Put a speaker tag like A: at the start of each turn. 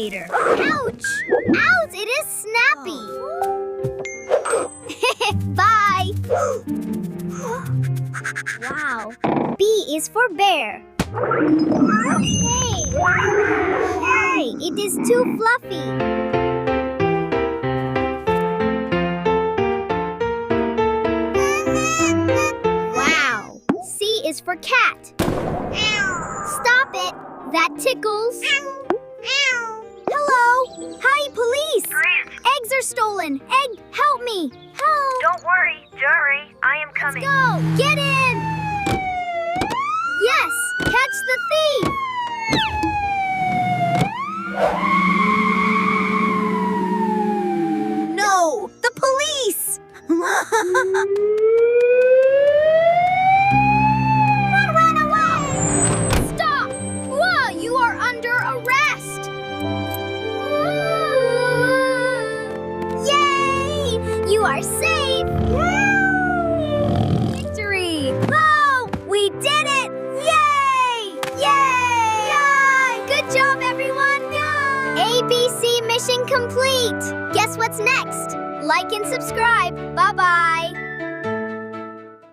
A: alligator.
B: Ouch! Ouch! It is snappy. Bye. Wow. B is for bear. Hey! Hey! It is too fluffy. Wow. C is for cat. Stop it. That tickles. Hello. Hi, police.
C: Rhys,
B: Eggs are stolen. Egg, help me. Help.
C: don't worry, I am coming.
B: Go. Get in. Yes. Catch the thief.
A: No! The police!
B: Run away. Stop. Whoa, you are under arrest. Yay. You are safe. Victory. Oh, we did it. Yay. Yay. Good job, everyone. ABC mission complete. Guess what's next? Like and subscribe. Bye-bye.